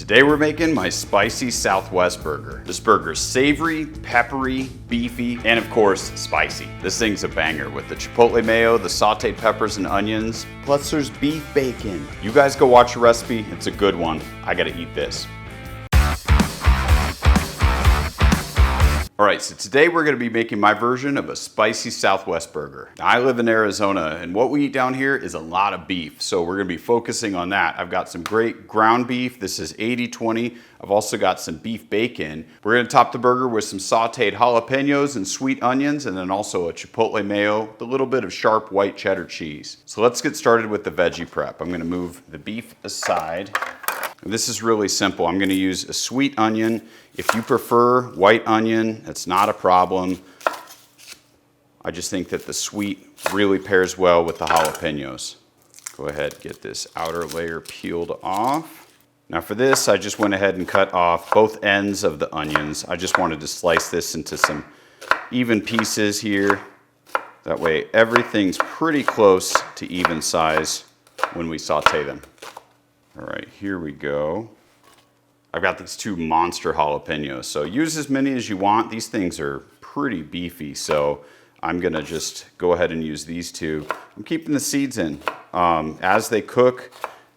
Today we're making my spicy Southwest burger. This burger's savory, peppery, beefy, and of course, spicy. This thing's a banger with the Chipotle mayo, the sauteed peppers and onions, plus there's beef bacon. You guys go watch the recipe, it's a good one. I gotta eat this. All right, so today we're gonna be making my version of a spicy Southwest burger. Now, I live in Arizona, and what we eat down here is a lot of beef, so we're gonna be focusing on that. I've got some great ground beef. This is 80-20. I've also got some beef bacon. We're gonna top the burger with some sauteed jalapenos and sweet onions, and then also a Chipotle mayo with a little bit of sharp white cheddar cheese. So let's get started with the veggie prep. I'm gonna move the beef aside. This is really simple. I'm gonna use a sweet onion. If you prefer white onion, that's not a problem. I just think that the sweet really pairs well with the jalapenos. Go ahead, get this outer layer peeled off. Now for this, I just went ahead and cut off both ends of the onions. I just wanted to slice this into some even pieces here. That way everything's pretty close to even size when we saute them. All right, here we go. I've got these two monster jalapenos, so use as many as you want. These things are pretty beefy, so I'm gonna just go ahead and use these two. I'm keeping the seeds in. As they cook,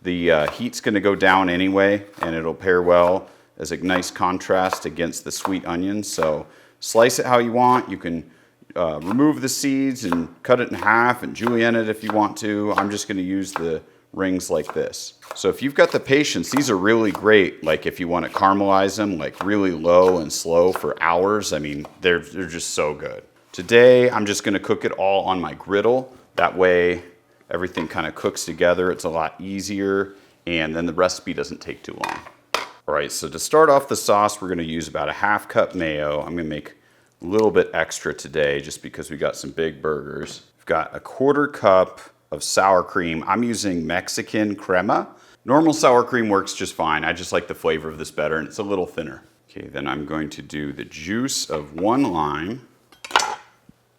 the heat's gonna go down anyway, and it'll pair well as a nice contrast against the sweet onions. So slice it how you want. You can remove the seeds and cut it in half and julienne it if you want to. I'm just gonna use the rings like this. So if you've got the patience, these are really great. Like if you want to caramelize them like really low and slow for hours, I mean, they're just so good. Today, I'm just gonna cook it all on my griddle. That way, everything kind of cooks together. It's a lot easier, and then the recipe doesn't take too long. All right, so to start off the sauce, we're gonna use about a half cup mayo. I'm gonna make a little bit extra today just because we got some big burgers. We've got a 1/4 cup of sour cream. I'm using Mexican crema. Normal sour cream works just fine. I just like the flavor of this better, and it's a little thinner. Okay, then I'm going to do the juice of 1 lime.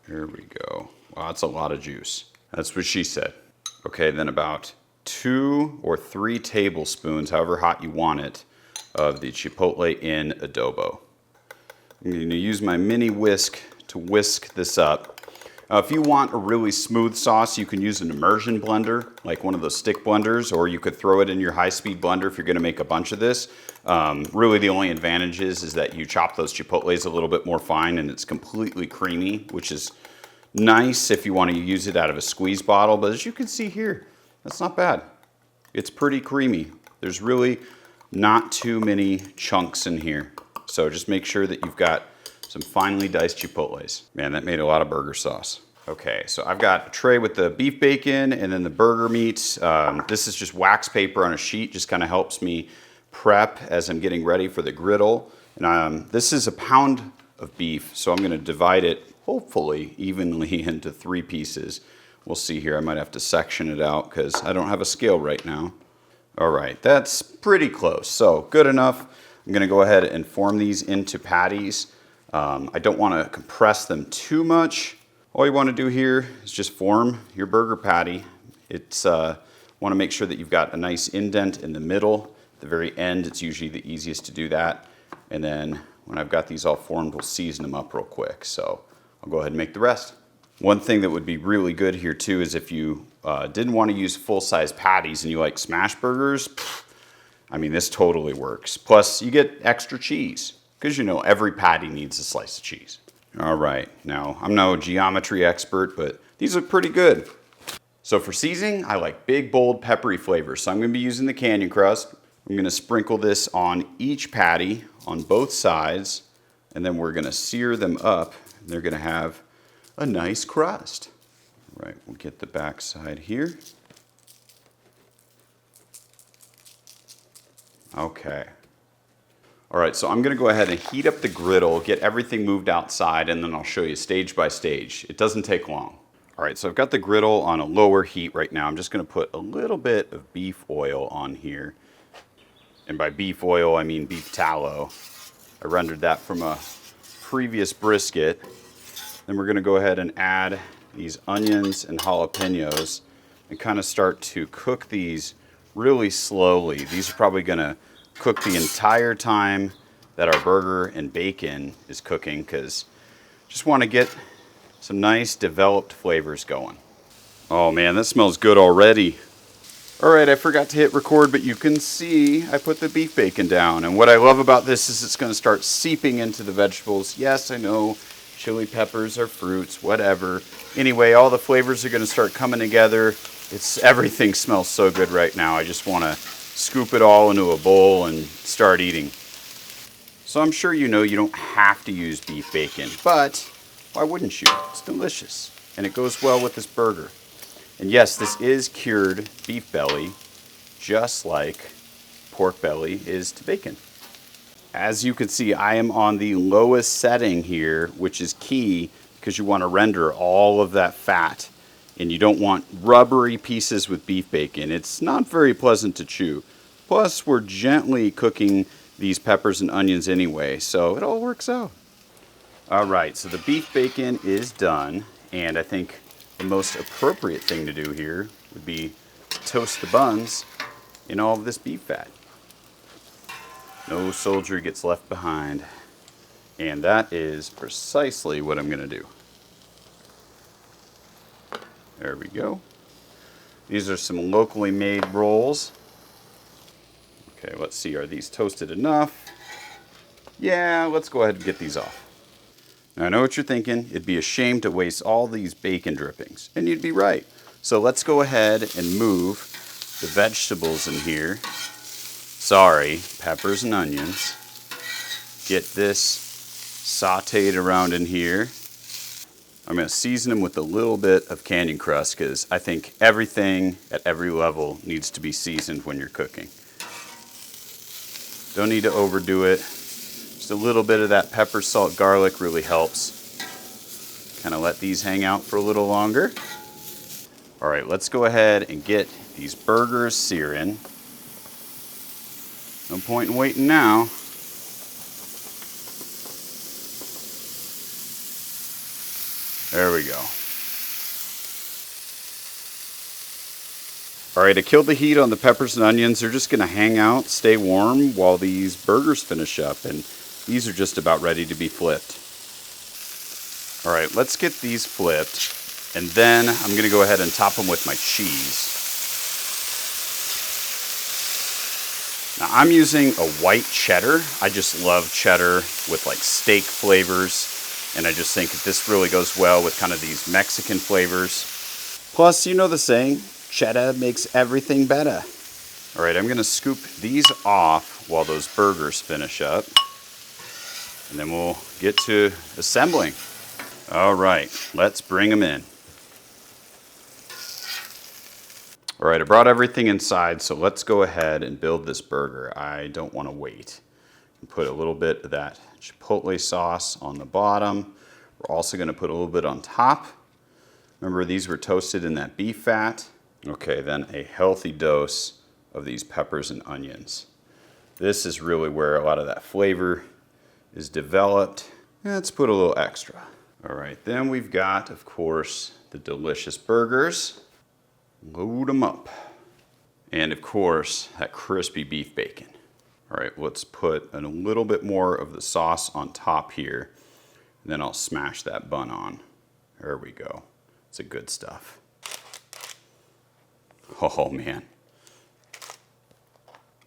Here we go. Wow, that's a lot of juice. That's what she said. Okay, then about 2 or 3 tablespoons, however hot you want it, of the Chipotle in adobo. I'm going to use my mini whisk to whisk this up. If you want a really smooth sauce, you can use an immersion blender, like one of those stick blenders, or you could throw it in your high-speed blender if you're gonna make a bunch of this. Really the only advantage is that you chop those Chipotles a little bit more fine and it's completely creamy, which is nice if you want to use it out of a squeeze bottle, but as you can see here, that's not bad. It's pretty creamy. There's really not too many chunks in here. So just make sure that you've got some finely diced Chipotles. Man, that made a lot of burger sauce. Okay, so I've got a tray with the beef bacon and then the burger meats. This is just wax paper on a sheet, just kind of helps me prep as I'm getting ready for the griddle. And this is a pound of beef, so I'm gonna divide it, hopefully, evenly into 3 pieces. We'll see here, I might have to section it out because I don't have a scale right now. All right, that's pretty close, so good enough. I'm gonna go ahead and form these into patties. I don't want to compress them too much. All you want to do here is just form your burger patty. It's want to make sure that you've got a nice indent in the middle. At the very end, it's usually the easiest to do that. And then when I've got these all formed, we'll season them up real quick. So I'll go ahead and make the rest. One thing that would be really good here too is if you didn't want to use full-size patties and you like smash burgers, I mean, this totally works. Plus, you get extra cheese. Because you know every patty needs a slice of cheese. All right, now I'm no geometry expert, but these look pretty good. So for seasoning, I like big, bold, peppery flavors. So I'm gonna be using the canyon crust. I'm gonna sprinkle this on each patty on both sides, and then we're gonna sear them up, and they're gonna have a nice crust. All right, we'll get the back side here. Okay. All right, so I'm gonna go ahead and heat up the griddle, get everything moved outside, and then I'll show you stage by stage. It doesn't take long. All right, so I've got the griddle on a lower heat right now. I'm just gonna put a little bit of beef oil on here. And by beef oil, I mean beef tallow. I rendered that from a previous brisket. Then we're gonna go ahead and add these onions and jalapenos and kind of start to cook these really slowly. These are probably gonna cook the entire time that our burger and bacon is cooking, because just want to get some nice developed flavors going. Oh man, that smells good already. All right, I forgot to hit record, but you can see I put the beef bacon down. And what I love about this is it's going to start seeping into the vegetables. Yes, I know chili peppers are fruits, whatever. Anyway, all the flavors are going to start coming together. Everything smells so good right now. I just want to scoop it all into a bowl and start eating. So I'm sure you know you don't have to use beef bacon, but why wouldn't you? It's delicious, and it goes well with this burger. And yes, this is cured beef belly, just like pork belly is to bacon. As you can see, I am on the lowest setting here, which is key because you want to render all of that fat, and you don't want rubbery pieces with beef bacon. It's not very pleasant to chew. Plus, we're gently cooking these peppers and onions anyway, so it all works out. All right, so the beef bacon is done, and I think the most appropriate thing to do here would be toast the buns in all of this beef fat. No soldier gets left behind. And that is precisely what I'm going to do. There we go. These are some locally made rolls. Okay, let's see, are these toasted enough? Yeah, let's go ahead and get these off. Now, I know what you're thinking. It'd be a shame to waste all these bacon drippings. And you'd be right. So let's go ahead and move the vegetables in here. Sorry, peppers and onions. Get this sauteed around in here. I'm going to season them with a little bit of canyon crust because I think everything at every level needs to be seasoned when you're cooking. Don't need to overdo it. Just a little bit of that pepper, salt, garlic really helps. Kind of let these hang out for a little longer. All right, let's go ahead and get these burgers searing. No point in waiting now. There we go. All right, I killed the heat on the peppers and onions. They're just gonna hang out, stay warm while these burgers finish up, and these are just about ready to be flipped. All right, let's get these flipped, and then I'm gonna go ahead and top them with my cheese. Now I'm using a white cheddar. I just love cheddar with like steak flavors, and I just think this really goes well with kind of these Mexican flavors. Plus, you know the saying, cheddar makes everything better. All right, I'm gonna scoop these off while those burgers finish up, and then we'll get to assembling. All right, let's bring them in. All right, I brought everything inside, so let's go ahead and build this burger. I don't want to wait. Put a little bit of that Chipotle sauce on the bottom. We're also going to put a little bit on top. Remember, these were toasted in that beef fat. Okay, then a healthy dose of these peppers and onions. This is really where a lot of that flavor is developed. Let's put a little extra. All right, then we've got, of course, the delicious burgers. Load them up. And of course, that crispy beef bacon. All right, let's put a little bit more of the sauce on top here. And then I'll smash that bun on. There we go. It's a good stuff. Oh man.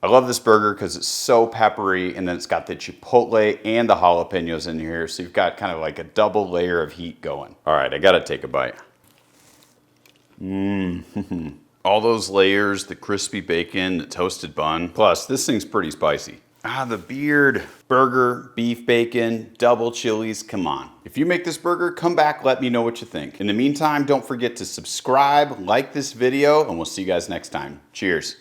I love this burger because it's so peppery, and then it's got the chipotle and the jalapenos in here, so you've got kind of like a double layer of heat going. All right, I gotta take a bite. All those layers, the crispy bacon, the toasted bun, plus this thing's pretty spicy. The beard, burger, beef bacon, double chilies, come on. If you make this burger, come back, let me know what you think. In the meantime, don't forget to subscribe, like this video, and we'll see you guys next time. Cheers.